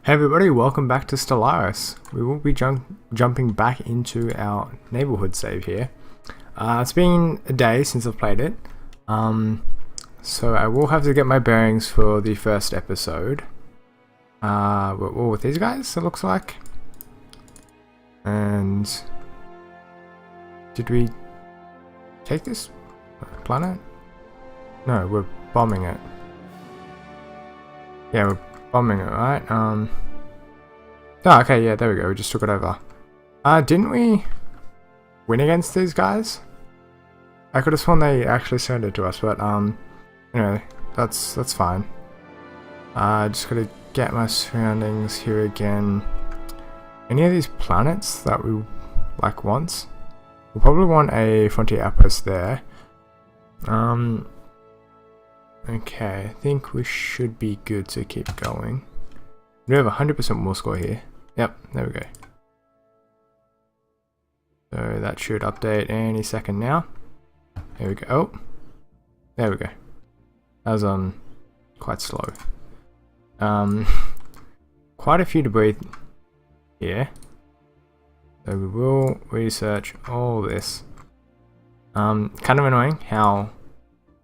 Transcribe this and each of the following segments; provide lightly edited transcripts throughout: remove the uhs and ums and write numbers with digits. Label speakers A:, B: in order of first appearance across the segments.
A: Hey everybody, welcome back to Stellaris. We will be jumping back into our neighborhood save here. It's been a day since I've played it, so I will have to get my bearings for the first episode. With these guys, it looks like. And did we take this planet? No, we're bombing it. Yeah, we're bombing it, right? Oh, okay, yeah, there we go. We just took it over. Didn't we win against these guys? I could have sworn they actually surrendered to us, but anyway, that's fine. Just gotta get my surroundings here again. Any of these planets that we want? We'll probably want a frontier outpost there. Okay, I think we should be good to keep going. We have 100% more score here. Yep, there we go. So that should update any second now. There we go. Oh, there we go. That was quite slow. Quite a few debris here. So we will research all this. Kind of annoying how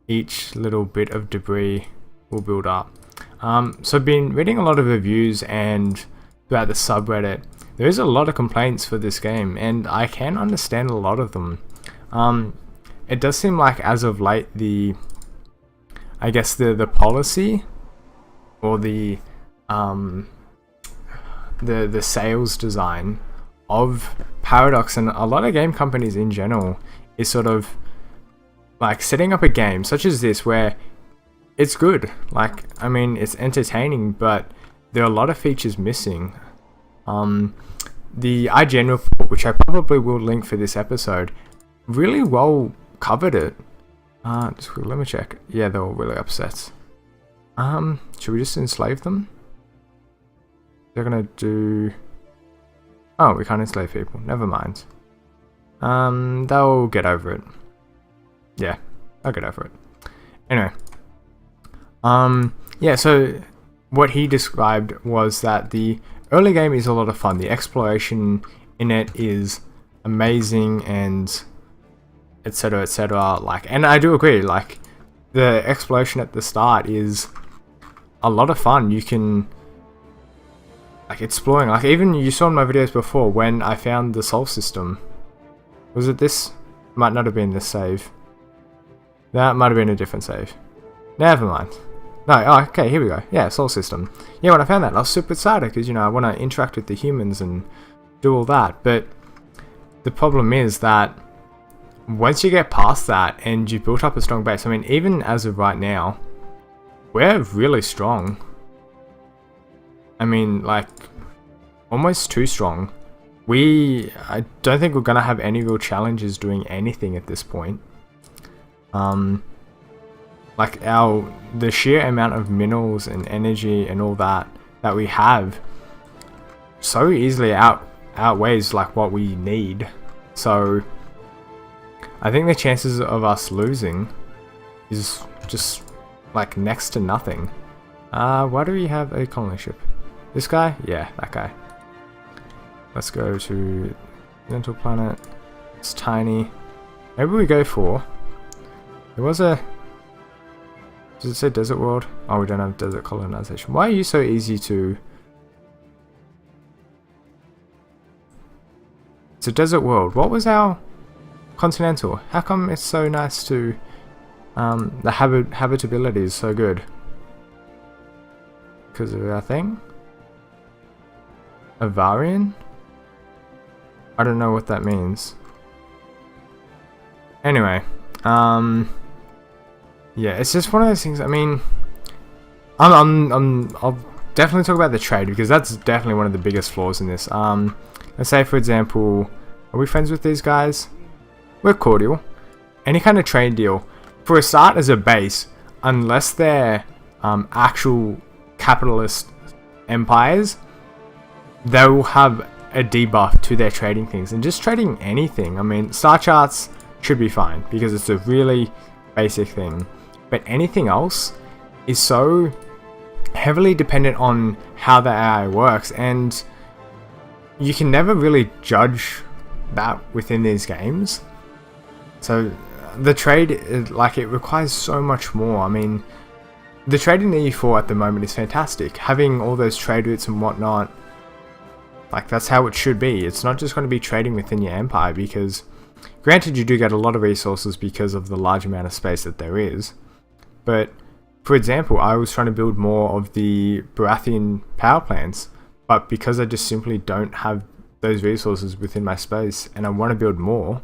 A: each little bit of debris will build up. So I've been reading a lot of reviews and throughout the subreddit, there is a lot of complaints for this game, and I can understand a lot of them. It does seem like as of late I guess the policy or the sales design of Paradox and a lot of game companies in general is sort of like setting up a game such as this where it's good. Like, I mean, it's entertaining, but there are a lot of features missing. The IGN report, which I probably will link for this episode, really well covered it. Let me check. Yeah, they were really upset. Should we just enslave them? They're gonna do... Oh, we can't enslave people. Never mind. They'll get over it. Yeah, I'll get over it. Anyway. Yeah, so what he described was that the early game is a lot of fun. The exploration in it is amazing and etc, etc. Like, and I do agree, like, the exploration at the start is a lot of fun. You can, like, exploring, like, even you saw in my videos before when I found the Sol system. Was it this? Might not have been this save. That might have been a different save. Never mind. No, oh, okay, here we go. Yeah, Sol system. Yeah, when I found that, I was super excited because, you know, I want to interact with the humans and do all that. But the problem is that once you get past that and you've built up a strong base, I mean, even as of right now, we're really strong. I mean, like, almost too strong. I don't think we're going to have any real challenges doing anything at this point. Like the sheer amount of minerals and energy and all that we have so easily outweighs like what we need. So I think the chances of us losing is just like next to nothing. Why do we have a colony ship? This guy? Yeah, that guy. Let's go to Mental Planet. It's tiny. Maybe we go for... There was a... Does it say Desert World? Oh, we don't have Desert Colonization. Why are you so easy to... It's a Desert World. What was our Continental? How come it's so nice to... the habitability is so good? Because of our thing? Avarian? I don't know what that means. Anyway, yeah, it's just one of those things. I mean, I'll definitely talk about the trade because that's definitely one of the biggest flaws in this. Let's say, for example, are we friends with these guys? We're cordial. Any kind of trade deal, for a start as a base, unless they're actual capitalist empires, they will have a debuff to their trading things, and just trading anything. I mean, star charts should be fine because it's a really basic thing, but anything else is so heavily dependent on how the AI works, and you can never really judge that within these games. So the trade, it requires so much more. I mean, the trade in E4 at the moment is fantastic. Having all those trade routes and whatnot, that's how it should be. It's not just going to be trading within your empire, because granted you do get a lot of resources because of the large amount of space that there is. But for example, I was trying to build more of the Baratheon power plants, but because I just simply don't have those resources within my space and I want to build more,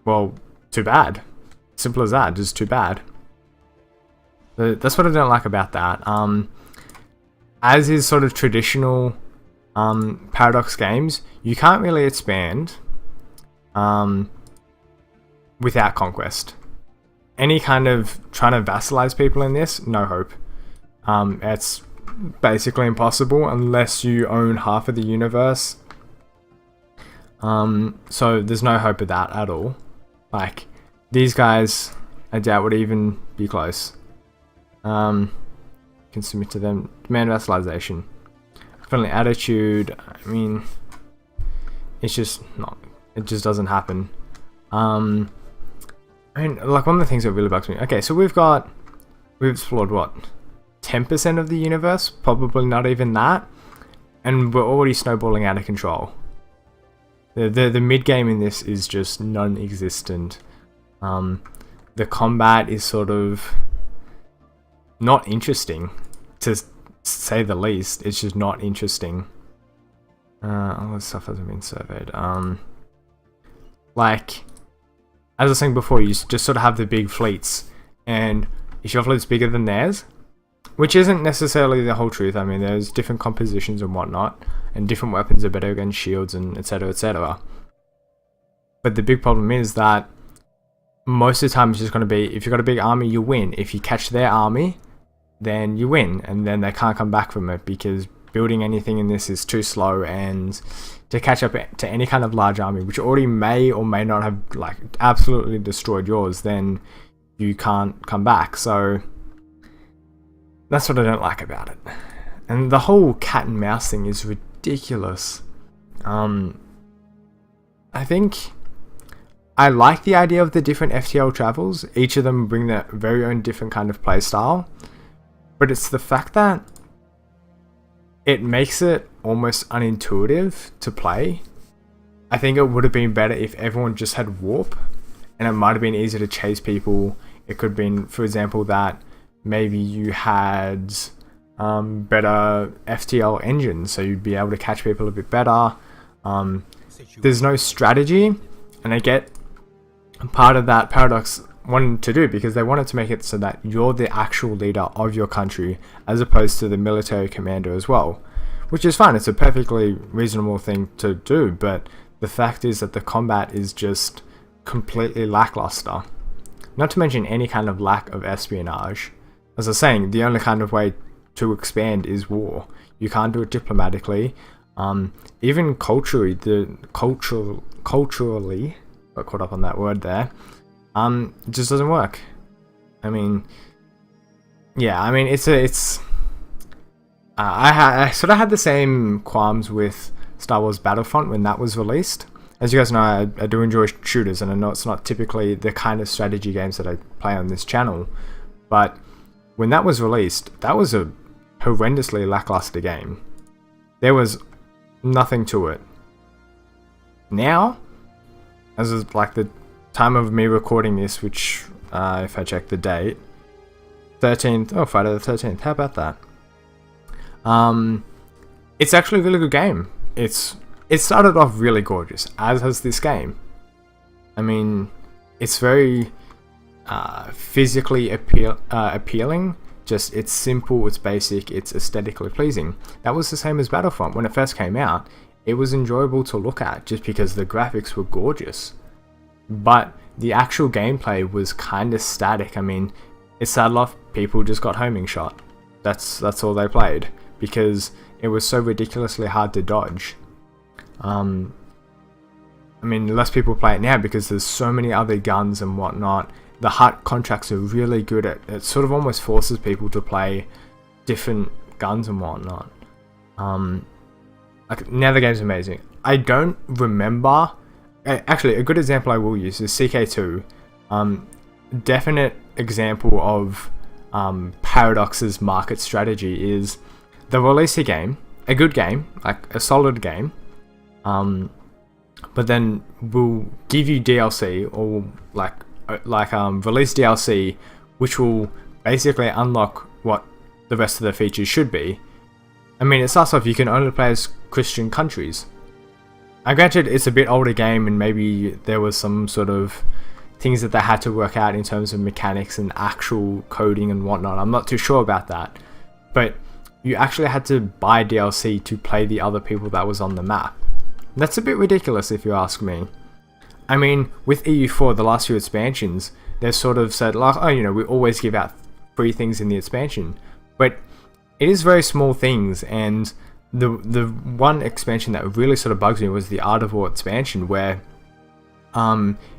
A: well, too bad. Simple as that, just too bad. That's what I don't like about that. As is sort of traditional Paradox games, you can't really expand without conquest. Any kind of trying to vassalize people in this, no hope. It's basically impossible unless you own half of the universe. So there's no hope of that at all. These guys, I doubt would even be close. Can submit to them. Demand vassalization. Friendly attitude. I mean, it's just not. It just doesn't happen. I mean, one of the things that really bugs me. Okay, so we've explored what, 10% of the universe, probably not even that, and we're already snowballing out of control. The mid game in this is just non-existent. The combat is sort of not interesting, to say the least. It's just not interesting. All this stuff hasn't been surveyed. As I was saying before, you just sort of have the big fleets, and if your fleet's bigger than theirs, which isn't necessarily the whole truth. I mean, there's different compositions and whatnot, and different weapons are better against shields and etc, etc. But the big problem is that most of the time it's just going to be, if you've got a big army, you win. If you catch their army, then you win, and then they can't come back from it, because building anything in this is too slow, and to catch up to any kind of large army, which already may or may not have absolutely destroyed yours, then you can't come back. So that's what I don't like about it. And the whole cat and mouse thing is ridiculous. I think I like the idea of the different FTL travels. Each of them bring their very own different kind of play style, but it's the fact that it makes it almost unintuitive to play. I think it would have been better if everyone just had warp, and it might have been easier to chase people. It could have been, for example, that maybe you had better FTL engines, so you'd be able to catch people a bit better. There's no strategy, and I get part of that Paradox wanted to do, because they wanted to make it so that you're the actual leader of your country as opposed to the military commander as well, which is fine. It's a perfectly reasonable thing to do, but the fact is that the combat is just completely lackluster, not to mention any kind of lack of espionage. As I was saying, the only kind of way to expand is war. You can't do it diplomatically. Even culturally, culturally, got caught up on that word there. It just doesn't work. I mean, yeah, I mean, I sort of had the same qualms with Star Wars Battlefront when that was released. As you guys know, I do enjoy shooters, and I know it's not typically the kind of strategy games that I play on this channel, but when that was released, that was a horrendously lackluster game. There was nothing to it. Now, as of the time of me recording this, which if I check the date, 13th, Friday the 13th, how about that? It's actually a really good game. It started off really gorgeous, as has this game. I mean, it's very physically appealing. Just, it's simple, it's basic, it's aesthetically pleasing. That was the same as Battlefront. When it first came out, it was enjoyable to look at just because the graphics were gorgeous. But the actual gameplay was kind of static. I mean, it started off, people just got homing shot. That's all they played, because it was so ridiculously hard to dodge. I mean, less people play it now because there's so many other guns and whatnot. The HUD contracts are really good at it. Sort of almost forces people to play different guns and whatnot. Like, now the game's amazing. I don't remember. Actually, a good example I will use is CK2. Definite example of Paradox's market strategy is they'll release a game, a good game, like a solid game, but then we'll give you DLC or release DLC, which will basically unlock what the rest of the features should be. I mean, it starts off, you can only play as Christian countries. Granted, it's a bit older game and maybe there was some sort of things that they had to work out in terms of mechanics and actual coding and whatnot. I'm not too sure about that. But you actually had to buy DLC to play the other people that was on the map. That's a bit ridiculous if you ask me. I mean, with EU4, the last few expansions, they've sort of said, like, oh, you know, we always give out free things in the expansion. But it is very small things, and the one expansion that really sort of bugs me was the Art of War expansion, where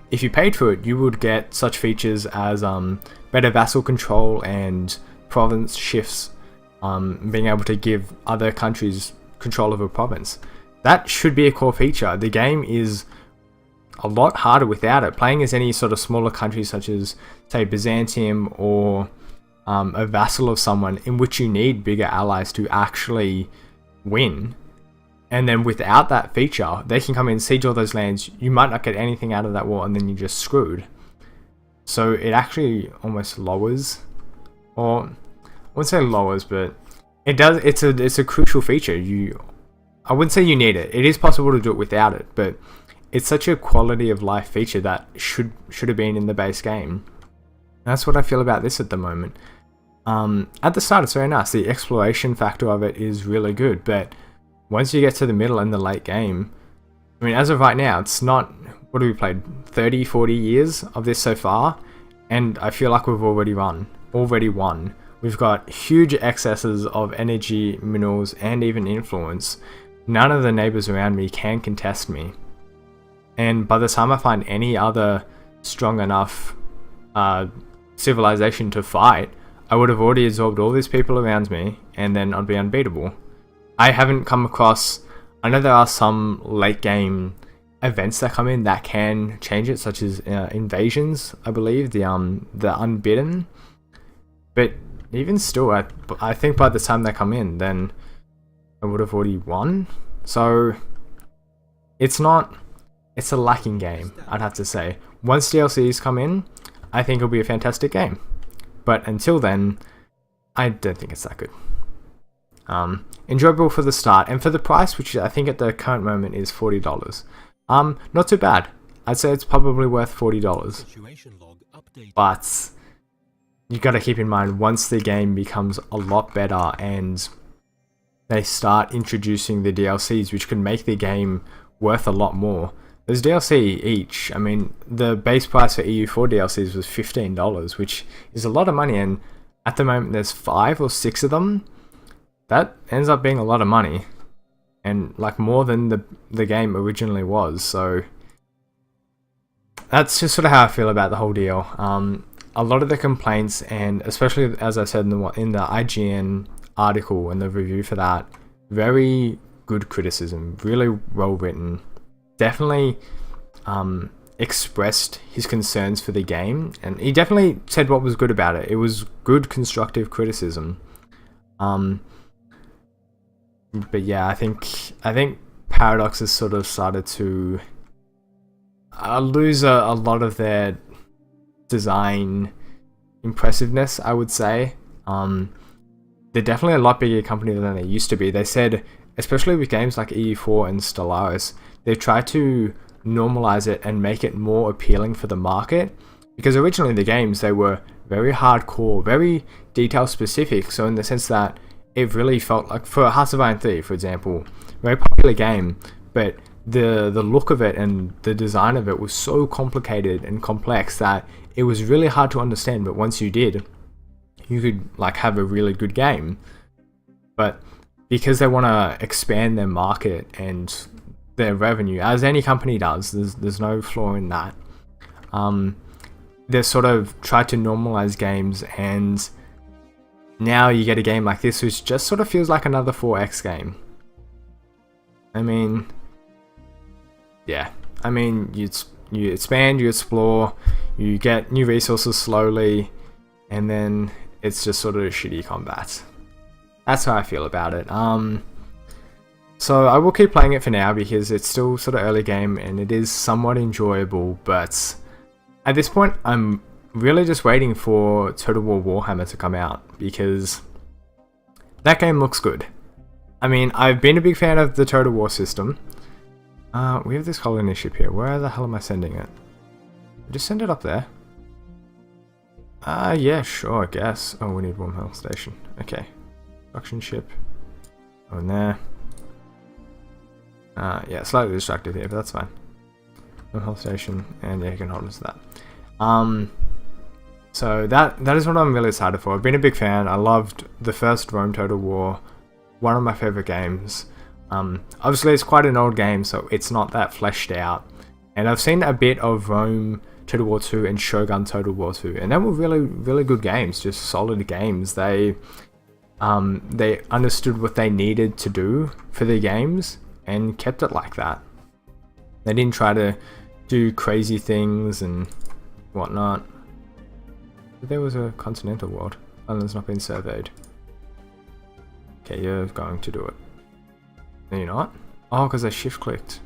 A: if you paid for it, you would get such features as better vassal control and province shifts, being able to give other countries control of a province. That should be a core feature. The game is a lot harder without it. Playing as any sort of smaller country such as, say, Byzantium or a vassal of someone, in which you need bigger allies to actually win. And then without that feature, they can come in, siege all those lands. You might not get anything out of that war, and then you're just screwed. So it actually almost lowers, or I wouldn't say lowers, but it does. It's a crucial feature. I wouldn't say you need it. It is possible to do it without it, but it's such a quality of life feature that should have been in the base game. That's what I feel about this at the moment. At the start, it's very nice. The exploration factor of it is really good, but once you get to the middle and the late game, I mean, as of right now, it's not, what have we played, 30, 40 years of this so far, and I feel like we've already won. We've got huge excesses of energy, minerals, and even influence. None of the neighbors around me can contest me. And by the time I find any other strong enough civilization to fight, I would have already absorbed all these people around me, and then I'd be unbeatable. I haven't come across, I know there are some late game events that come in that can change it, such as invasions, I believe, the Unbidden. But even still, I think by the time they come in, then I would have already won. So it's a lacking game, I'd have to say. Once DLCs come in, I think it'll be a fantastic game. But until then, I don't think it's that good. Enjoyable for the start, and for the price, which I think at the current moment is $40. Not too bad. I'd say it's probably worth $40. But you got to keep in mind, once the game becomes a lot better and they start introducing the DLCs, which can make the game worth a lot more. There's DLC each. I mean, the base price for EU4 DLCs was $15, which is a lot of money, and at the moment there's 5 or 6 of them. That ends up being a lot of money, and like more than the game originally was. So that's just sort of how I feel about the whole deal. A lot of the complaints, and especially as I said in the IGN article and the review for that, very good criticism, really well written. Definitely expressed his concerns for the game, and he definitely said what was good about it. It was good, constructive criticism. But yeah, I think Paradox has sort of started to lose a lot of their design impressiveness, I would say. They're definitely a lot bigger company than they used to be. They said, especially with games like EU4 and Stellaris, they've tried to normalize it and make it more appealing for the market, because originally the games, they were very hardcore, very detail specific, so in the sense that it really felt like, for Hearts of Iron 3, for example, very popular game, but the look of it and the design of it was so complicated and complex that it was really hard to understand, but once you did, you could like have a really good game. But because they want to expand their market and their revenue, as any company does, there's no flaw in that, they sort of tried to normalize games and now you get a game like this, which just sort of feels like another 4X game. I mean, yeah. I mean, you expand, you explore, you get new resources slowly, and then it's just sort of shitty combat. That's how I feel about it. So I will keep playing it for now because it's still sort of early game and it is somewhat enjoyable, but at this point I'm really just waiting for Total War Warhammer to come out because that game looks good. I mean, I've been a big fan of the Total War system. We have this colony ship here. Where the hell am I sending it? Just send it up there. Yeah, sure, I guess. Oh, we need Wormhole Station. Okay. Production ship. Oh, in there. Yeah, slightly distracted here, but that's fine. Wormhole Station, and yeah, you can hold us to that. So that is what I'm really excited for. I've been a big fan. I loved the first Rome Total War. One of my favorite games. Obviously it's quite an old game, so it's not that fleshed out. And I've seen a bit of Rome Total War 2 and Shogun Total War 2, and they were really, really good games, just solid games. They understood what they needed to do for their games and kept it like that. They didn't try to do crazy things and whatnot. There was a continental world. London's not been surveyed. Okay, you're going to do it. No, you're not? Oh, because I shift clicked.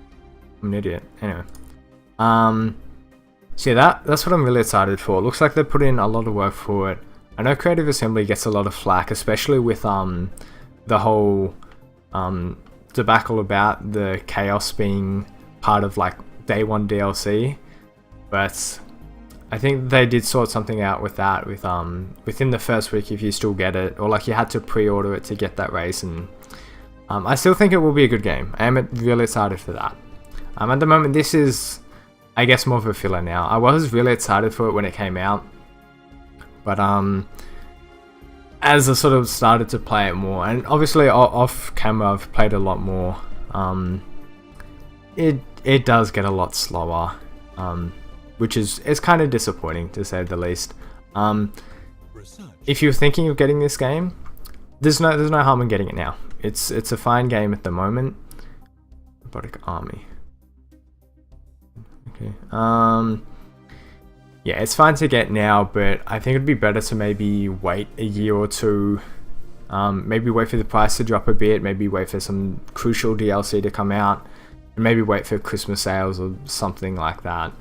A: I'm an idiot. Anyway. So yeah, that's what I'm really excited for. It looks like they put in a lot of work for it. I know Creative Assembly gets a lot of flack, especially with the whole debacle about the chaos being part of like day one DLC. But I think they did sort something out with that with within the first week if you still get it, or like you had to pre-order it to get that race, and I still think it will be a good game. I am really excited for that. At the moment, this is, I guess, more of a filler now. I was really excited for it when it came out, but as I sort of started to play it more, and obviously off camera I've played a lot more, it does get a lot slower, which is kind of disappointing to say the least. If you're thinking of getting this game, there's no harm in getting it now. It's a fine game at the moment. Robotic Army. Okay. Yeah, it's fine to get now, but I think it'd be better to maybe wait a year or two. Maybe wait for the price to drop a bit. Maybe wait for some crucial DLC to come out. And maybe wait for Christmas sales or something like that.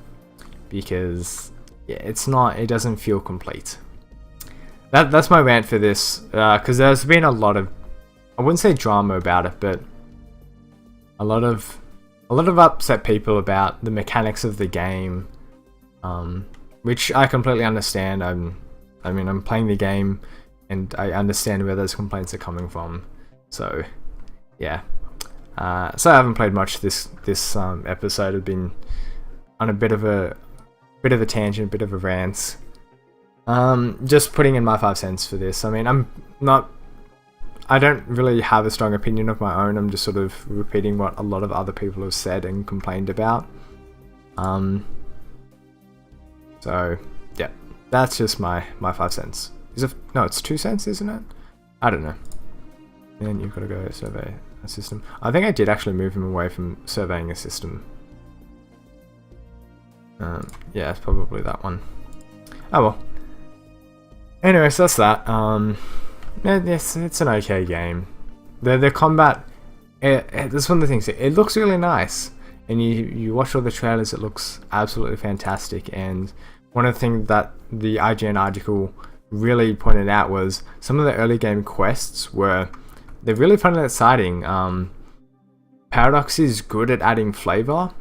A: Because yeah, it doesn't feel complete. That's my rant for this. Because there's been a lot of, I wouldn't say drama about it, but a lot of upset people about the mechanics of the game, which I completely understand. I mean, I'm playing the game, and I understand where those complaints are coming from. So, yeah. So I haven't played much this episode. I've been on a bit of a tangent, bit of a rant. Just putting in my 5 cents for this. I mean, I don't really have a strong opinion of my own. I'm just sort of repeating what a lot of other people have said and complained about. So yeah, that's just my 5 cents. No, it's 2 cents, isn't it? I don't know. Then you've got to go survey a system. I think I did actually move him away from surveying a system. Yeah, it's probably that one. Oh well. Anyways, that's that. Yes, it's an okay game. The combat, that's one of the things. It looks really nice, and you watch all the trailers. It looks absolutely fantastic. And one of the things that the IGN article really pointed out was some of the early game quests they're really fun and exciting. Paradox is good at adding flavor.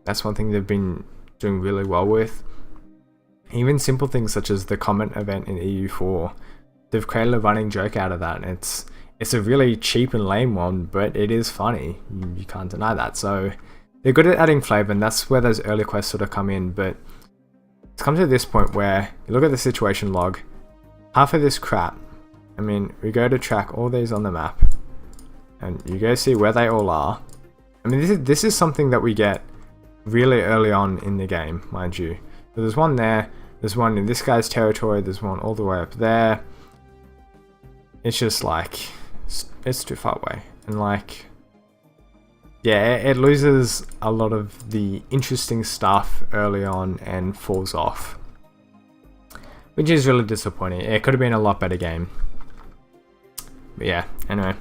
A: That's one thing they've been doing really well with. Even simple things such as the comment event in EU4, they've created a running joke out of that, and it's a really cheap and lame one, but it is funny. You can't deny that. So they're good at adding flavor, and that's where those early quests sort of come in. But it's come to this point where you look at the situation log, half of this crap. I mean, we go to track all these on the map, and you go see where they all are. I mean, this is something that we get really early on in the game, mind you. So there's one there, there's one in this guy's territory, there's one all the way up there. it's just like it's too far away, and like yeah, it loses a lot of the interesting stuff early on and falls off, which is really disappointing. It could have been a lot better game. But yeah, anyway,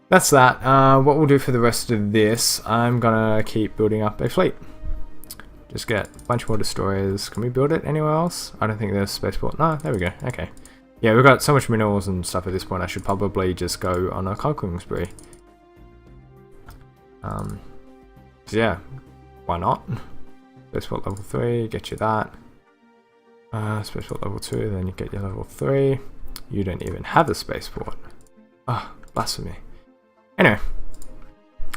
A: that's that. What we'll do for the rest of this, I'm gonna keep building up a fleet. Just get a bunch more destroyers. Can we build it anywhere else? I don't think there's spaceport. No, there we go. Okay. Yeah, we've got so much minerals and stuff at this point, I should probably just go on a conquering spree. So yeah, why not? Spaceport level 3, get you that. Spaceport level 2, then you get your level 3. You don't even have a spaceport. Oh, blasphemy. Anyway,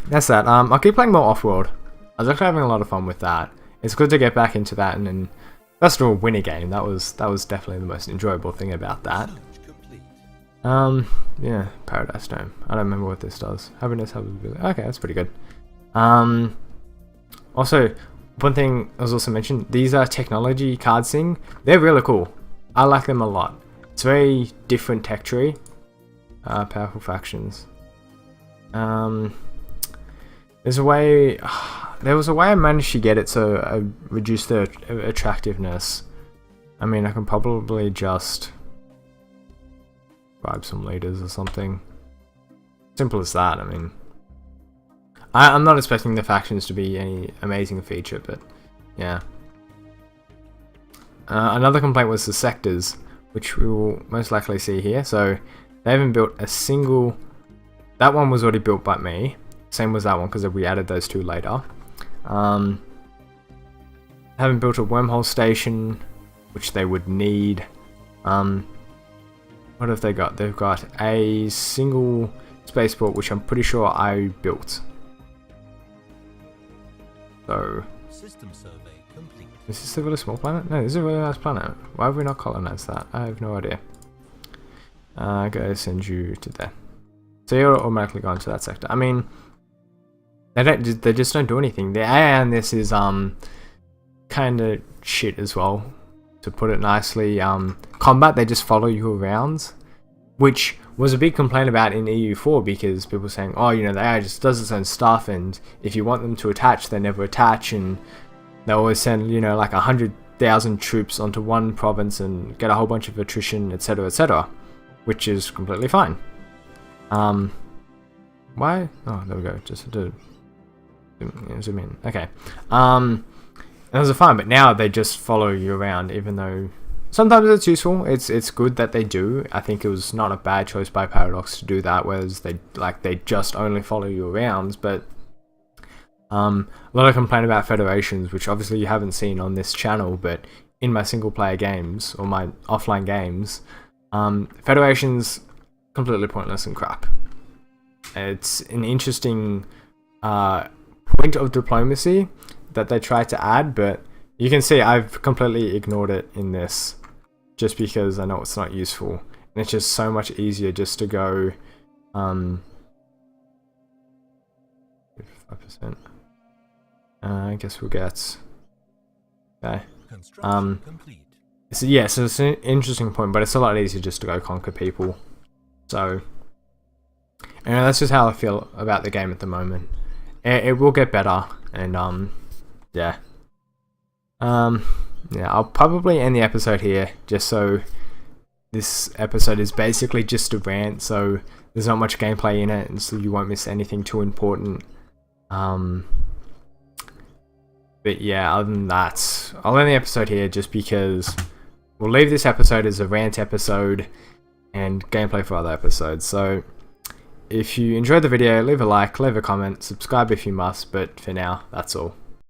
A: that's that. I'll keep playing more off-world. I was actually having a lot of fun with that. It's good to get back into that and then first of all win a game. That was definitely the most enjoyable thing about that. Yeah, Paradise Dome. I don't remember what this does. Happiness, habitability. Okay, that's pretty good. Also, one thing I was also mentioned, these are technology cards thing. They're really cool. I like them a lot. It's very different tech tree. Powerful factions. There's a way. There was a way I managed to get it so I reduced the attractiveness. I mean, I can probably just bribe some leaders or something. Simple as that. I mean, I'm not expecting the factions to be any amazing feature, but yeah. Another complaint was the sectors, which we will most likely see here. So they haven't built a single. That one was already built by me. Same was that one because we added those two later. Haven't built a wormhole station, which they would need. What have they got? They've got a single spaceport, which I'm pretty sure I built. So,
B: system survey complete.
A: Is this a really small planet? No, this is a really nice planet. Why have we not colonized that? I have no idea. I'm gonna send you to there. So you're automatically going to that sector. I mean, they just don't do anything. The AI on this is kind of shit as well, to put it nicely. Combat, they just follow you around, which was a big complaint about in EU4 because people were saying, oh, you know, the AI just does its own stuff, and if you want them to attach, they never attach, and they always send, you know, like 100,000 troops onto one province and get a whole bunch of attrition, etc., which is completely fine. Why? Oh, there we go. Just to zoom in. Okay. Those are fine, but now they just follow you around, even though sometimes it's useful. It's good that they do. I think it was not a bad choice by Paradox to do that, whereas they just only follow you around. But a lot of complaint about federations, which obviously you haven't seen on this channel, but in my single player games or my offline games, federations completely pointless and crap. It's an interesting point of diplomacy that they try to add, but you can see I've completely ignored it in this just because I know it's not useful, and it's just so much easier just to go 5%. I guess we'll get okay. So yeah, so it's an interesting point, but it's a lot easier just to go conquer people. So, and that's just how I feel about the game at the moment. It will get better, and yeah. Yeah, I'll probably end the episode here, just so this episode is basically just a rant, so there's not much gameplay in it, and so you won't miss anything too important. But yeah, other than that, I'll end the episode here just because we'll leave this episode as a rant episode and gameplay for other episodes. So if you enjoyed the video, leave a like, leave a comment, subscribe if you must, but for now, that's all.